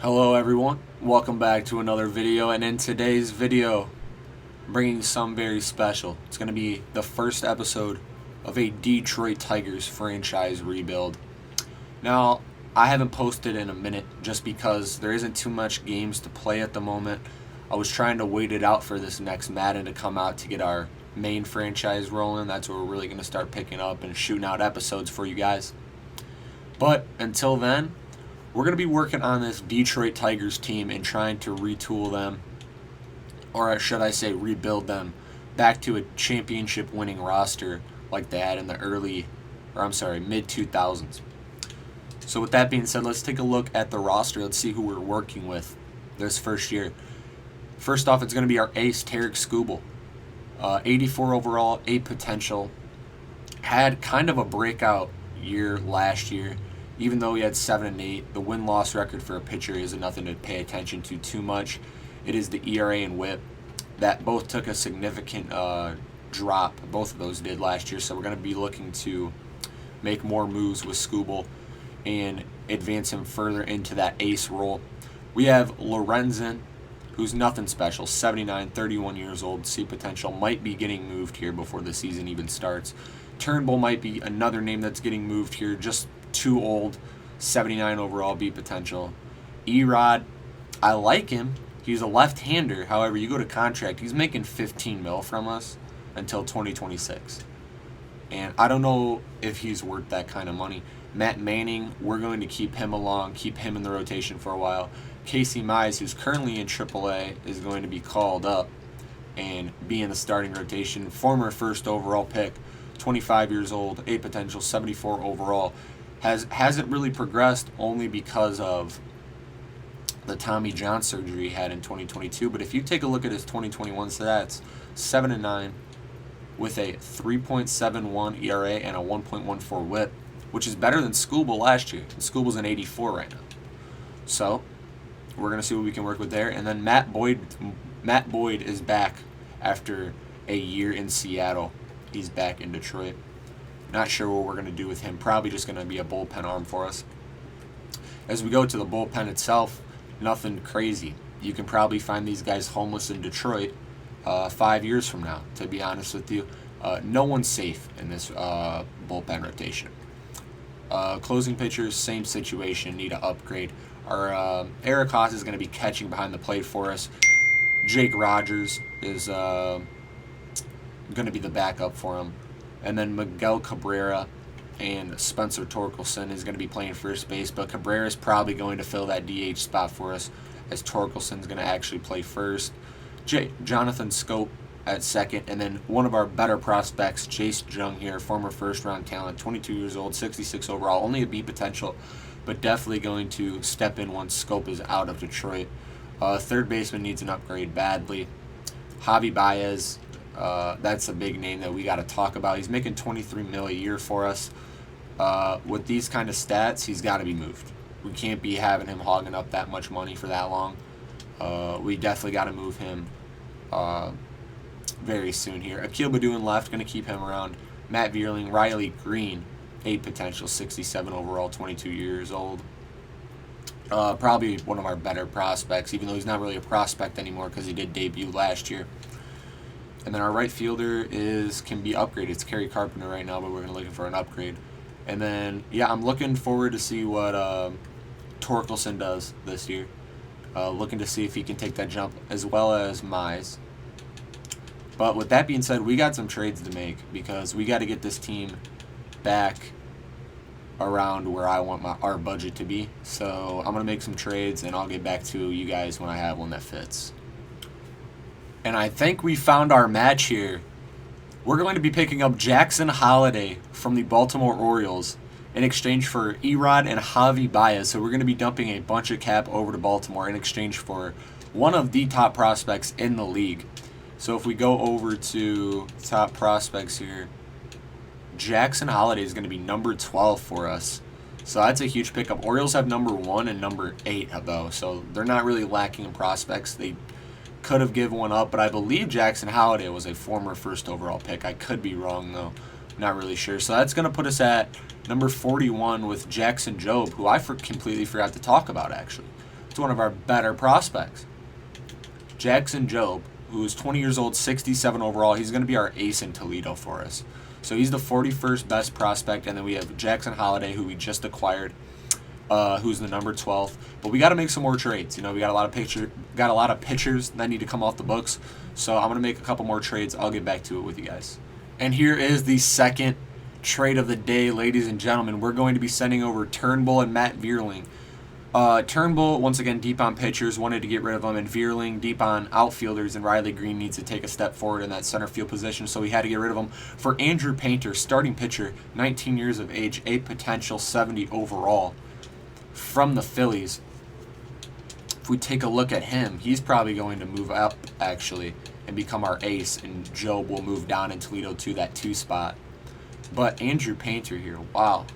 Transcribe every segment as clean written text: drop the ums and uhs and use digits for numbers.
Hello everyone, welcome back to another video, and in today's video I'm bringing some very special. It's going to be the first episode of a Detroit Tigers franchise rebuild. Now, I haven't posted in a minute just because there isn't too much games to play at the moment. I was trying to wait it out for this next Madden to come out to get our main franchise rolling. That's where we're really going to start picking up and shooting out episodes for you guys. But until then, we're going to be working on this Detroit Tigers team and trying to retool them, or should I say rebuild them, back to a championship winning roster like they had in the mid 2000s. So with that being said, let's take a look at the roster. Let's see who we're working with this first year. First off, it's going to be our ace, Tarek Skubal. 84 overall, 8 potential. Had kind of a breakout year last year. Even though he had 7 and 8, the win-loss record for a pitcher isn't nothing to pay attention to too much. It is the ERA and WHIP that both took a significant drop. Both of those did last year, so we're going to be looking to make more moves with Skubal and advance him further into that ace role. We have Lorenzen, who's nothing special, 79, 31 years old, C potential, might be getting moved here before the season even starts. Turnbull might be another name that's getting moved here, just too old, 79 overall, B potential. Erod, I like him. He's a left-hander. However, you go to contract, he's making 15 mil from us until 2026. And I don't know if he's worth that kind of money. Matt Manning, we're going to keep him along, keep him in the rotation for a while. Casey Mize, who's currently in AAA, is going to be called up and be in the starting rotation. Former first overall pick, 25 years old, A potential, 74 overall. Hasn't really progressed only because of the Tommy John surgery he had in 2022. But if you take a look at his 2021 stats, 7 and 9 with a 3.71 ERA and a 1.14 WHIP, which is better than Skubal last year. And Skubal's an 84 right now. So we're gonna see what we can work with there. And then Matt Boyd is back after a year in Seattle. He's back in Detroit. Not sure what we're going to do with him. Probably just going to be a bullpen arm for us. As we go to the bullpen itself, nothing crazy. You can probably find these guys homeless in Detroit 5 years from now, to be honest with you. No one's safe in this bullpen rotation. Closing pitchers, same situation, need to upgrade. Our Eric Haas is going to be catching behind the plate for us. Jake Rogers is going to be the backup for him. And then Miguel Cabrera and Spencer Torkelson is going to be playing first base, but Cabrera is probably going to fill that DH spot for us, as Torkelson's going to actually play first. Jonathan Scope at second, and then one of our better prospects, Chase Jung here, former first-round talent, 22 years old, 66 overall, only a B potential, but definitely going to step in once Scope is out of Detroit. Third baseman needs an upgrade badly. Javi Baez, that's a big name that we got to talk about. He's making 23 mil a year for us. With these kind of stats, he's got to be moved. We can't be having him hogging up that much money for that long. We definitely got to move him very soon here. Akil Baddoo left, going to keep him around. Matt Vierling, Riley Green, 8 potential, 67 overall, 22 years old. Probably one of our better prospects, even though he's not really a prospect anymore because he did debut last year. And then our right fielder can be upgraded. It's Kerry Carpenter right now, but we're going to looking for an upgrade. And then, yeah, I'm looking forward to see what Torkelson does this year. Looking to see if he can take that jump, as well as Mize. But with that being said, we got some trades to make because we got to get this team back around where I want our budget to be. So I'm going to make some trades, and I'll get back to you guys when I have one that fits. And I think we found our match here. We're going to be picking up Jackson Holliday from the Baltimore Orioles in exchange for Erod and Javi Baez. So we're going to be dumping a bunch of cap over to Baltimore in exchange for one of the top prospects in the league. So if we go over to top prospects here, Jackson Holliday is going to be number 12 for us. So that's a huge pickup. Orioles have number 1 and number 8, though. So they're not really lacking in prospects. They could have given one up, but I believe Jackson Holliday was a former first overall pick. I could be wrong, though. Not really sure. So that's going to put us at number 41 with Jackson Jobe, who I completely forgot to talk about, actually. to one of our better prospects. Jackson Jobe, who is 20 years old, 67 overall. He's going to be our ace in Toledo for us. So he's the 41st best prospect, and then we have Jackson Holliday, who we just acquired, who's the number 12th. But we got to make some more trades. You know, we got a lot of pitchers that need to come off the books. So I'm going to make a couple more trades. I'll get back to it with you guys. And here is the second trade of the day, ladies and gentlemen. We're going to be sending over Turnbull and Matt Vierling. Turnbull, once again, deep on pitchers, wanted to get rid of him, and Vierling, deep on outfielders, and Riley Green needs to take a step forward in that center field position, so we had to get rid of him. For Andrew Painter, starting pitcher, 19 years of age, a potential 70 overall from the Phillies. If we take a look at him, he's probably going to move up, actually, and become our ace, and Jobe will move down in Toledo to that 2 spot. But Andrew Painter here, wow.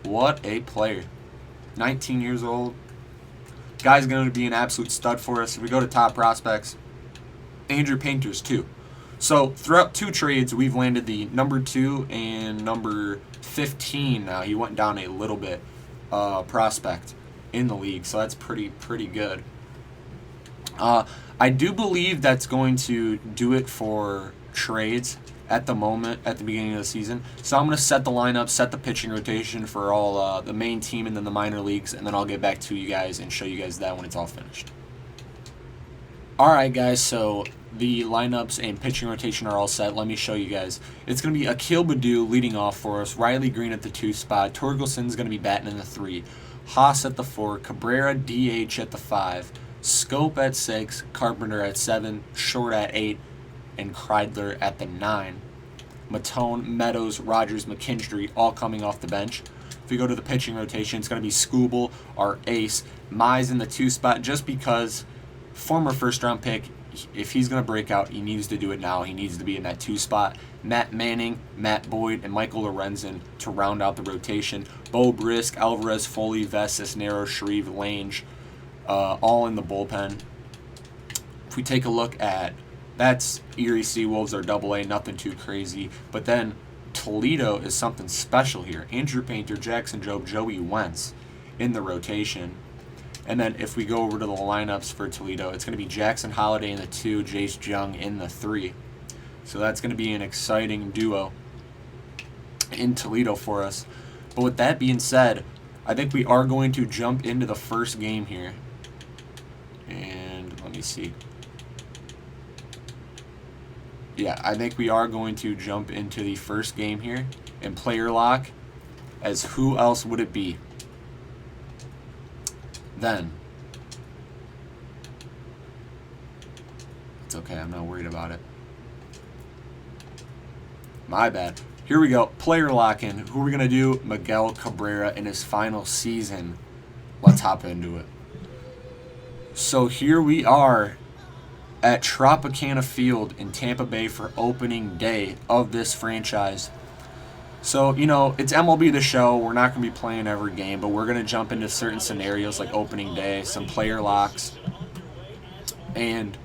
What a player. 19 years old. Guy's going to be an absolute stud for us. If we go to top prospects, Andrew Painter's 2. So throughout 2 trades, we've landed the number 2 and number 15 now. He went down a little bit prospect in the league, so that's pretty good. I do believe that's going to do it for trades at the moment, at the beginning of the season. So I'm going to set the lineup, set the pitching rotation for all the main team and then the minor leagues, and then I'll get back to you guys and show you guys that when it's all finished. Alright guys, so the lineups and pitching rotation are all set. Let me show you guys. It's going to be Akil Baddoo leading off for us, Riley Green at the 2 spot, Torgelson's going to be batting in the 3, Haas at the 4, Cabrera DH at the 5, Scope at 6, Carpenter at 7, Short at 8, and Kreidler at the 9. Matone, Meadows, Rogers, McKinstry all coming off the bench. If we go to the pitching rotation, it's going to be Skubal, our ace. Mize in the 2 spot just because former first-round pick, if he's going to break out, he needs to do it now. He needs to be in that 2 spot. Matt Manning, Matt Boyd, and Michael Lorenzen to round out the rotation. Bo Brisk, Alvarez, Foley, Vest, Cisneros, Shreve, Lange, all in the bullpen. If we take a look at that's Erie Seawolves are AA, nothing too crazy. But then Toledo is something special here. Andrew Painter, Jackson Jobe, Joey Wentz in the rotation. And then if we go over to the lineups for Toledo, it's going to be Jackson Holliday in the 2, Jace Jung in the 3. So that's going to be an exciting duo in Toledo for us. But with that being said, I think we are going to jump into the first game here. And let me see. Yeah, I think we are going to jump into the first game here and player lock, as who else would it be then? It's okay, I'm not worried about it. My bad. Here we go, player lock in. Who are we going to do? Miguel Cabrera in his final season. Let's hop into it. So here we are at Tropicana Field in Tampa Bay for opening day of this franchise. So, you know, it's MLB The Show. We're not going to be playing every game, but we're going to jump into certain scenarios like opening day, some player locks, and,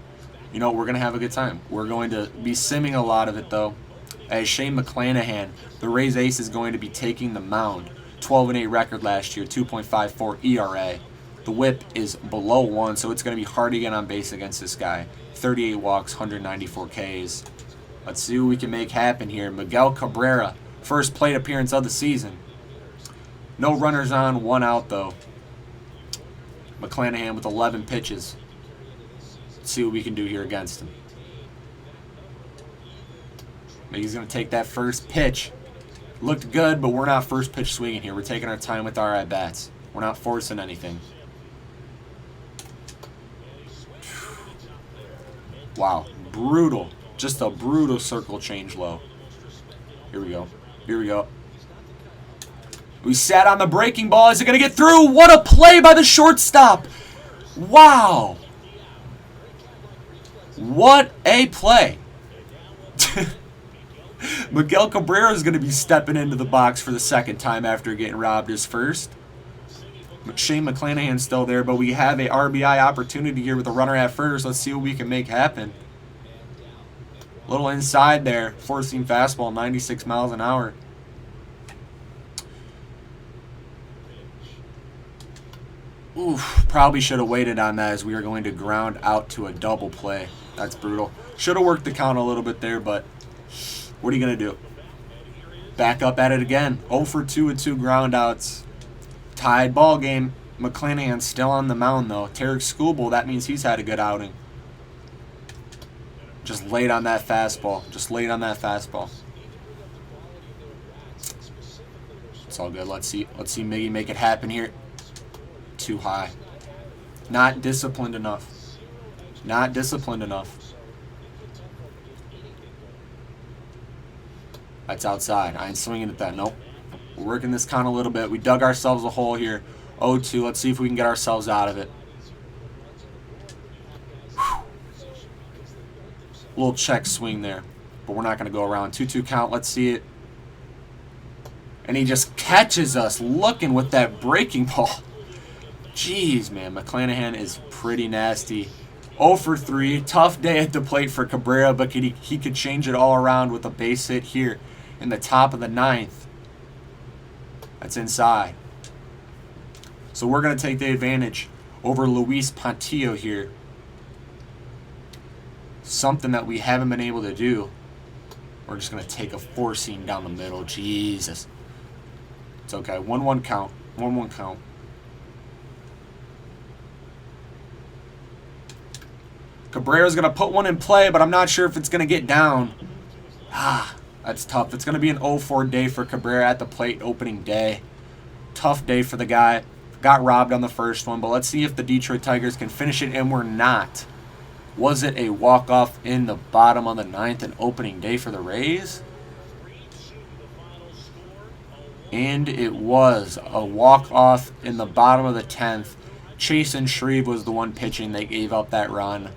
you know, we're going to have a good time. We're going to be simming a lot of it, though, as Shane McClanahan, the Rays ace, is going to be taking the mound. 12-8 record last year, 2.54 ERA. The whip is below 1, so it's going to be hard to get on base against this guy. 38 walks, 194 Ks. Let's see what we can make happen here. Miguel Cabrera, first plate appearance of the season. No runners on, 1 out though. McClanahan with 11 pitches. Let's see what we can do here against him. Maybe he's going to take that first pitch. Looked good, but we're not first pitch swinging here. We're taking our time with our at-bats. We're not forcing anything. Wow, brutal. Just a brutal circle change low. Here we go. Here we go. We sat on the breaking ball. Is it going to get through? What a play by the shortstop. Wow. What a play. Miguel Cabrera is going to be stepping into the box for the second time after getting robbed his first. Shane McClanahan's still there, but we have a RBI opportunity here with a runner at first. Let's see what we can make happen. A little inside there, four-seam fastball, 96 miles an hour. Oof, probably should have waited on that as we are going to ground out to a double play. That's brutal. Should have worked the count a little bit there, but what are you going to do? Back up at it again. 0 for 2 with 2 ground outs. Tied ball game. McClanahan's still on the mound, though. Tarek Skubal, that means he's had a good outing. Just late on that fastball. Just late on that fastball. It's all good. Let's see Miggy make it happen here. Too high. Not disciplined enough. Not disciplined enough. That's outside. I ain't swinging at that. Nope. We're working this count a little bit. We dug ourselves a hole here. 0-2. Let's see if we can get ourselves out of it. Whew. Little check swing there. But we're not going to go around. 2-2 count. Let's see it. And he just catches us looking with that breaking ball. Jeez, man. McClanahan is pretty nasty. 0 for 3. Tough day at the plate for Cabrera, but he could change it all around with a base hit here in the top of the 9th. That's inside. So we're going to take the advantage over Luis Pontillo here. Something that we haven't been able to do. We're just going to take a 4-seam down the middle. Jesus. It's okay. 1-1 count. 1-1 count. Cabrera's going to put one in play, but I'm not sure if it's going to get down. That's tough. It's going to be an 0-4 day for Cabrera at the plate opening day. Tough day for the guy. Got robbed on the first one, but let's see if the Detroit Tigers can finish it, and we're not. Was it a walk-off in the bottom of the 9th and opening day for the Rays? And it was a walk-off in the bottom of the 10th. Chase and Shreve was the one pitching. They gave up that run.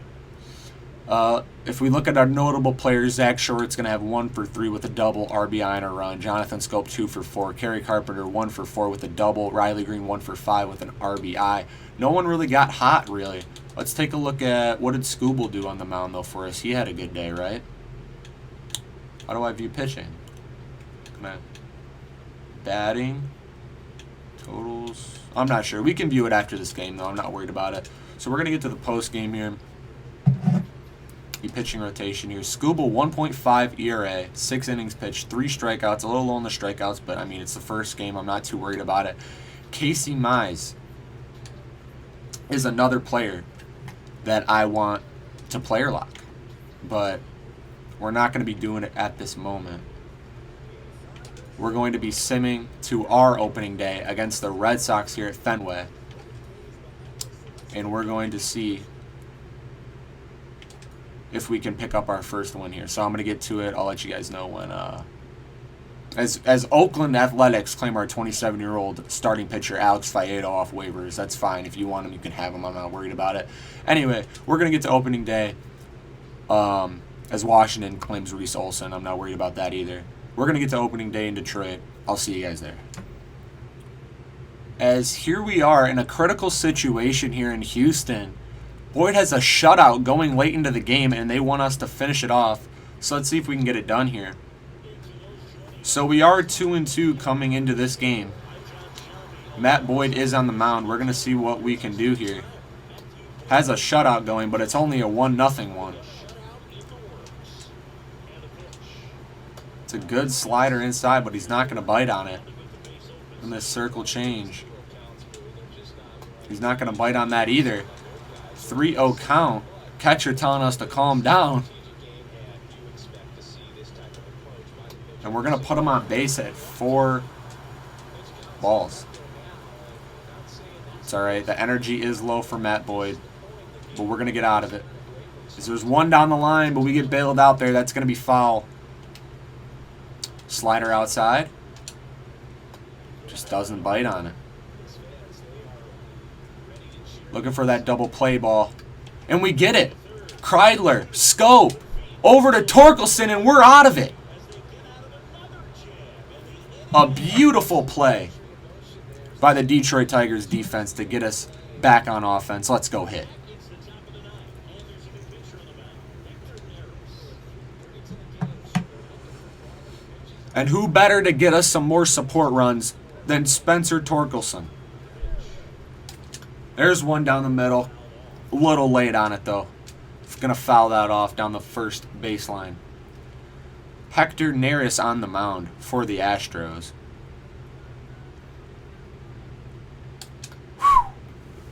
If we look at our notable players, Zach Short's going to have 1 for 3 with a double, RBI and a run. Jonathan Scope 2 for 4. Kerry Carpenter 1 for 4 with a double. Riley Green 1 for 5 with an RBI. No one really got hot, really. Let's take a look at what did Skubal do on the mound, though, for us. He had a good day, right? How do I view pitching? Come on. Batting. Totals. I'm not sure. We can view it after this game, though. I'm not worried about it. So we're going to get to the post game here. Pitching rotation here. Skubal 1.5 ERA, 6 innings pitched, 3 strikeouts. A little low on the strikeouts, but I mean it's the first game. I'm not too worried about it. Casey Mize is another player that I want to player lock, but we're not going to be doing it at this moment. We're going to be simming to our opening day against the Red Sox here at Fenway, and we're going to see if we can pick up our first one here. So I'm going to get to it. I'll let you guys know when, as Oakland Athletics claim our 27-year-old starting pitcher, Alex Faedo, off waivers. That's fine. If you want him, you can have him. I'm not worried about it. Anyway, we're going to get to opening day as Washington claims Reese Olson. I'm not worried about that either. We're going to get to opening day in Detroit. I'll see you guys there. As here we are in a critical situation here in Houston. Boyd has a shutout going late into the game, and they want us to finish it off. So let's see if we can get it done here. So we are 2-2 coming into this game. Matt Boyd is on the mound. We're going to see what we can do here. Has a shutout going, but it's only a 1-0 one. It's a good slider inside, but he's not going to bite on it. And this circle change. He's not going to bite on that either. 3-0 count. Catcher telling us to calm down. And we're going to put him on base at 4 balls. It's all right. The energy is low for Matt Boyd, but we're going to get out of it. Because there's one down the line, but we get bailed out there. That's going to be foul. Slider outside. Just doesn't bite on it. Looking for that double play ball. And we get it. Kreidler, Scope, over to Torkelson, and we're out of it. A beautiful play by the Detroit Tigers defense to get us back on offense. Let's go hit. And who better to get us some more support runs than Spencer Torkelson? There's one down the middle. A little late on it, though. Going to foul that off down the first baseline. Hector Neris on the mound for the Astros.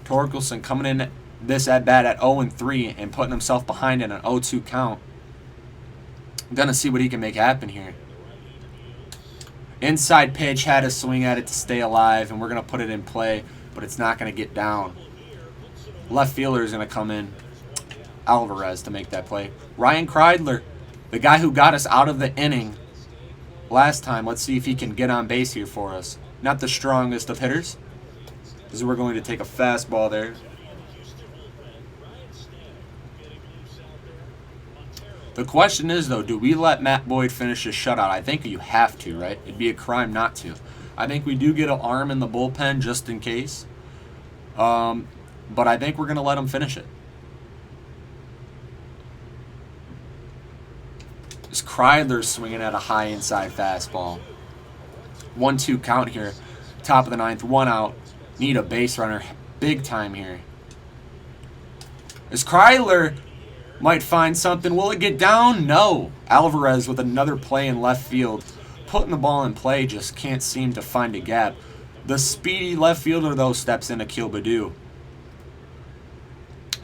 Torkelson coming in this at-bat at 0-3 and putting himself behind in an 0-2 count. Gonna see what he can make happen here. Inside pitch, had to swing at it to stay alive, and we're gonna put it in play, but it's not gonna get down. Left fielder is gonna come in, Alvarez, to make that play. Ryan Kreidler, the guy who got us out of the inning last time. Let's see if he can get on base here for us. Not the strongest of hitters, as we're going to take a fastball there. The question is, though, do we let Matt Boyd finish his shutout? I think you have to, right? It'd be a crime not to. I think we do get an arm in the bullpen just in case. But I think we're going to let him finish it. This Kreidler's swinging at a high inside fastball. 1-2 count here. Top of the ninth, 1 out. Need a base runner big time here. As Kreidler might find something. Will it get down? No. Alvarez with another play in left field. Putting the ball in play, just can't seem to find a gap. The speedy left fielder, though, steps in Akil Baddoo.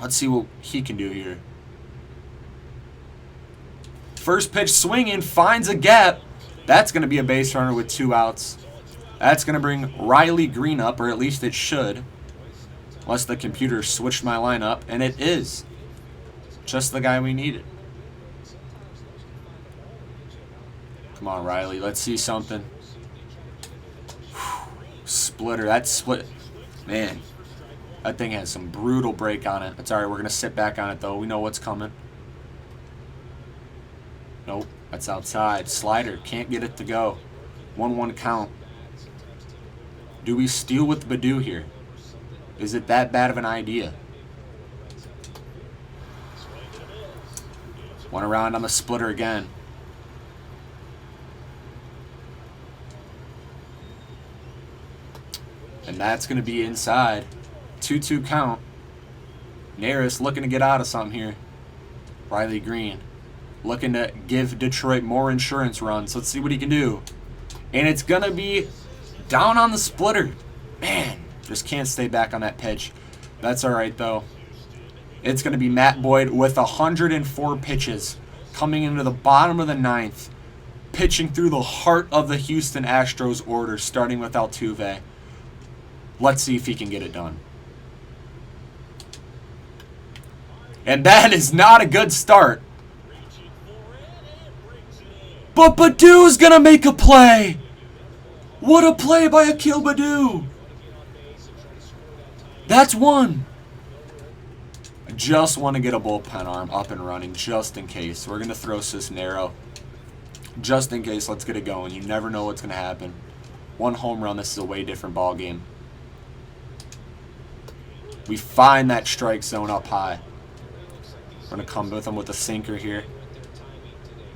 Let's see what he can do here. First pitch swinging, finds a gap. That's going to be a base runner with 2 outs. That's going to bring Riley Green up, or at least it should. Unless the computer switched my lineup, and it is. Just the guy we needed. Come on, Riley. Let's see something. Splitter. That split. Man, that thing has some brutal break on it. That's all right. We're going to sit back on it, though. We know what's coming. Nope. That's outside. Slider. Can't get it to go. 1-1 count. Do we steal with Baddoo here? Is it that bad of an idea? One around on the splitter again. And that's going to be inside. 2-2 count. Neris looking to get out of something here. Riley Green looking to give Detroit more insurance runs. Let's see what he can do. And it's going to be down on the splitter. Man, just can't stay back on that pitch. That's all right, though. It's going to be Matt Boyd with 104 pitches coming into the bottom of the ninth, pitching through the heart of the Houston Astros order, starting with Altuve. Let's see if he can get it done. And that is not a good start. But Baddoo's going to make a play. What a play by Akil Baddoo. That's one. I just want to get a bullpen arm up and running just in case. We're going to throw Cisnero. Just in case, let's get it going. You never know what's going to happen. 1 home run, this is a way different ball game. We find that strike zone up high. We're going to come with him with a sinker here.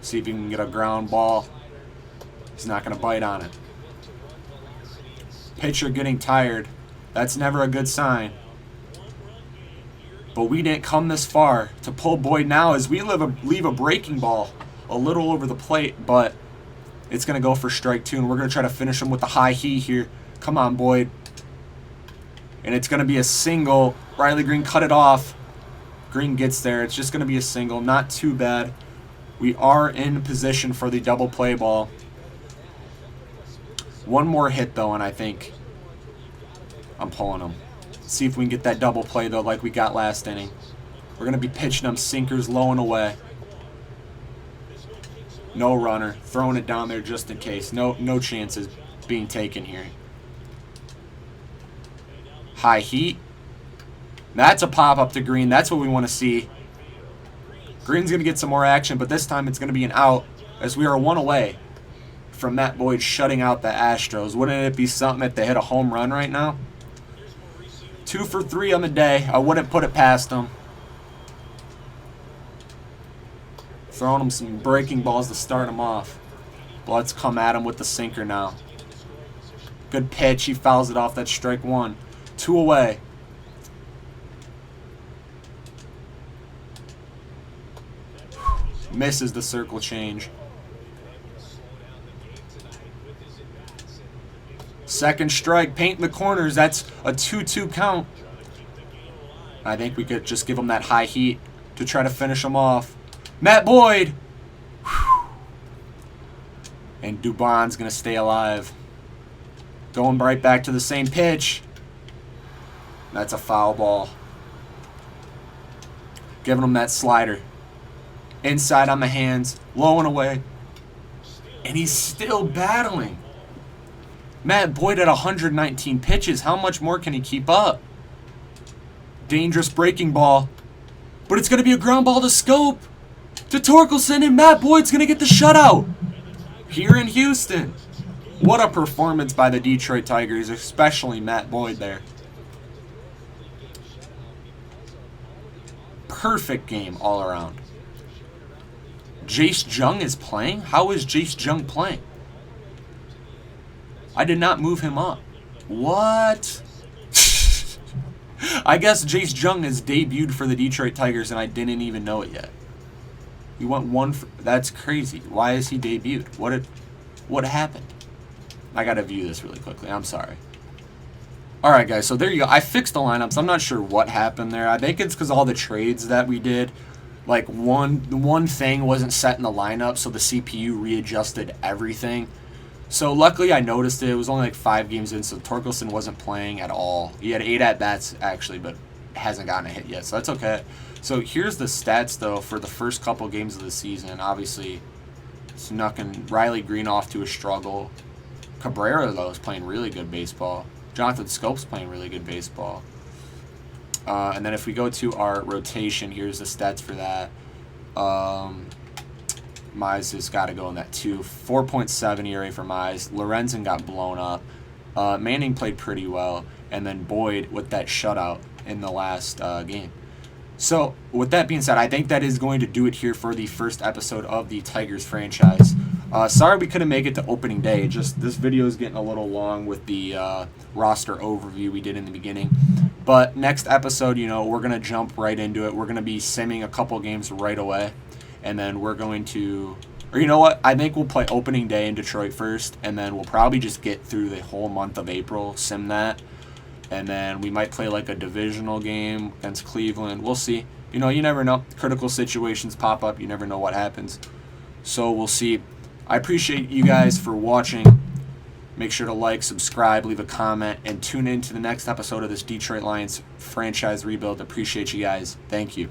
See if he can get a ground ball. He's not going to bite on it. Pitcher getting tired. That's never a good sign. But we didn't come this far to pull Boyd now as we leave a breaking ball a little over the plate, but it's going to go for strike 2, and we're going to try to finish him with the high heat here. Come on, Boyd. And it's going to be a single. Riley Green cut it off. Green gets there. It's just going to be a single. Not too bad. We are in position for the double play ball. One more hit, though, and I think I'm pulling him. See if we can get that double play, though, like we got last inning. We're going to be pitching them sinkers low and away. No runner. Throwing it down there just in case. No chances being taken here. High heat. That's a pop-up to Green. That's what we want to see. Green's going to get some more action, but this time it's going to be an out as we are 1 away from Matt Boyd shutting out the Astros. Wouldn't it be something if they hit a home run right now? 2 for 3 on the day. I wouldn't put it past them. Throwing them some breaking balls to start them off. But let's come at him with the sinker now. Good pitch. He fouls it off. That's strike 1. 2 away. Misses the circle change. Second strike, painting the corners. That's a 2-2 count. I think we could just give him that high heat to try to finish him off. Matt Boyd. Whew. And Dubon's going to stay alive. Going right back to the same pitch. That's a foul ball. Giving him that slider. Inside on the hands. Low and away. And he's still battling. Matt Boyd at 119 pitches. How much more can he keep up? Dangerous breaking ball. But it's going to be a ground ball to Scope. To Torkelson, and Matt Boyd's going to get the shutout. Here in Houston. What a performance by the Detroit Tigers, especially Matt Boyd there. Perfect game all around. Jace Jung is playing? How is Jace Jung playing? I did not move him up. What? I guess Jace Jung has debuted for the Detroit Tigers and I didn't even know it yet. He went one for, that's crazy. Why is he debuted? What happened? I gotta view this really quickly. I'm sorry. Alright guys, so there you go. I fixed the lineups. I'm not sure what happened there. I think it's because all the trades that we did, like one thing wasn't set in the lineup, so the CPU readjusted everything. So luckily I noticed it. It was only like 5 games in, so Torkelson wasn't playing at all. He had 8 at-bats actually, but hasn't gotten a hit yet, so that's okay. So here's the stats though for the first couple games of the season. Obviously, snucking Riley Green off to a struggle. Cabrera though is playing really good baseball. Jonathan Scope's playing really good baseball. And then if we go to our rotation, here's the stats for that. Mize has got to go in that too. 4.7 ERA for Mize. Lorenzen got blown up. Manning played pretty well. And then Boyd with that shutout in the last game. So, with that being said, I think that is going to do it here for the first episode of the Tigers franchise. Sorry we couldn't make it to opening day. Just this video is getting a little long with the roster overview we did in the beginning. But next episode, you know, we're going to jump right into it. We're going to be simming a couple games right away. And then we're going to, or you know what, I think we'll play opening day in Detroit first, and then we'll probably just get through the whole month of April, sim that, and then we might play like a divisional game against Cleveland. We'll see. You know, you never know. Critical situations pop up. You never know what happens. So we'll see. I appreciate you guys for watching. Make sure to like, subscribe, leave a comment, and tune in to the next episode of this Detroit Lions franchise rebuild. Appreciate you guys. Thank you.